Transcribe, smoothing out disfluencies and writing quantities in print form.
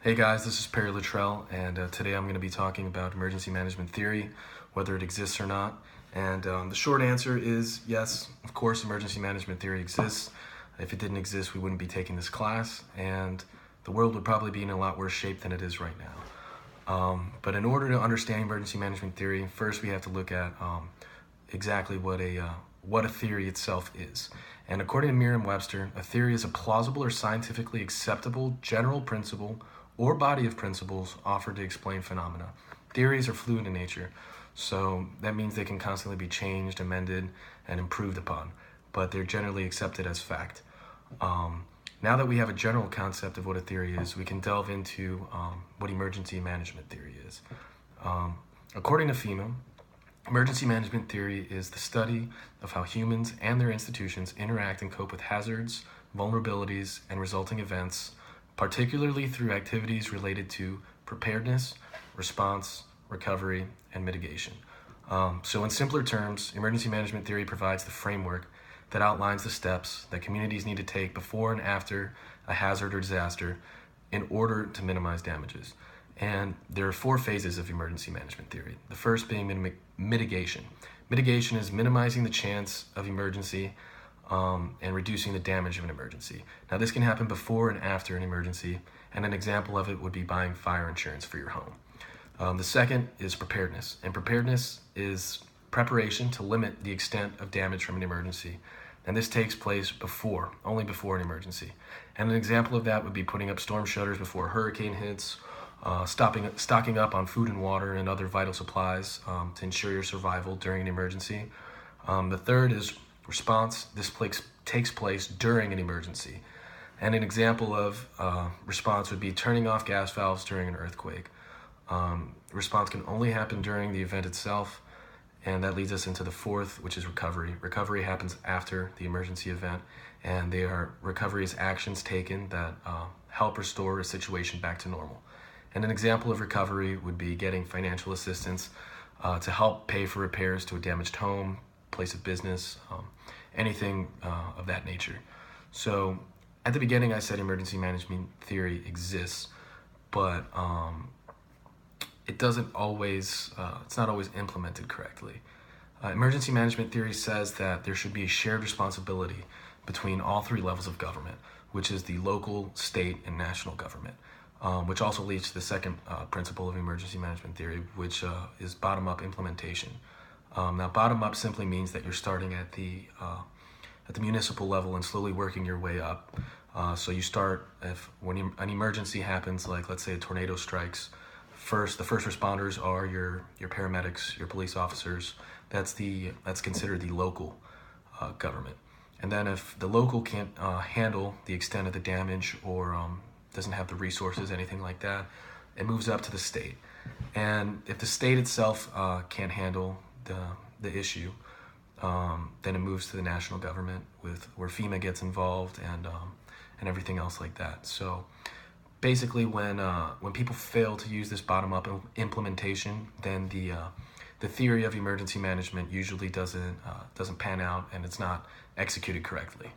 Hey guys, this is Perry Luttrell, and today I'm going to be talking about emergency management theory, whether it exists or not. And the short answer is yes, of course, emergency management theory exists. If it didn't exist, we wouldn't be taking this class, and the world would probably be in a lot worse shape than it is right now. But in order to understand emergency management theory, first we have to look at exactly what a theory itself is. And according to Merriam-Webster, a theory is a plausible or scientifically acceptable general principle or body of principles offered to explain phenomena. Theories are fluid in nature, so that means they can constantly be changed, amended, and improved upon, but they're generally accepted as fact. Now that we have a general concept of what a theory is, we can delve into what emergency management theory is. According to FEMA, emergency management theory is the study of how humans and their institutions interact and cope with hazards, vulnerabilities, and resulting events, particularly through activities related to preparedness, response, recovery, and mitigation. So in simpler terms, emergency management theory provides the framework that outlines the steps that communities need to take before and after a hazard or disaster in order to minimize damages. And there are four phases of emergency management theory. The first being mitigation. Mitigation is minimizing the chance of emergency and reducing the damage of an emergency. Now, this can happen before and after an emergency, and an example of it would be buying fire insurance for your home. The second is preparedness, and preparedness is preparation to limit the extent of damage from an emergency, and this takes place only before an emergency. And an example of that would be putting up storm shutters before a hurricane hits, stocking up on food and water and other vital supplies to ensure your survival during an emergency. The third is response. This takes place during an emergency. And an example of response would be turning off gas valves during an earthquake. Response can only happen during the event itself, and that leads us into the fourth, which is recovery. Recovery happens after the emergency event, and recovery is actions taken that help restore a situation back to normal. And an example of recovery would be getting financial assistance to help pay for repairs to a damaged home, place of business, anything of that nature. So at the beginning, I said emergency management theory exists, but it's not always implemented correctly. Emergency management theory says that there should be a shared responsibility between all three levels of government, which is the local, state, and national government, which also leads to the second principle of emergency management theory, which is bottom-up implementation. Now, bottom-up simply means that you're starting at the municipal level and slowly working your way up. So you start when an emergency happens, like let's say a tornado strikes. The first responders are your paramedics, your police officers. That's considered the local government. And then if the local can't handle the extent of the damage or doesn't have the resources, anything like that, it moves up to the state. And if the state itself can't handle the issue, then it moves to the national government where FEMA gets involved and everything else like that. So basically, when people fail to use this bottom-up implementation, then the theory of emergency management usually doesn't pan out, and it's not executed correctly.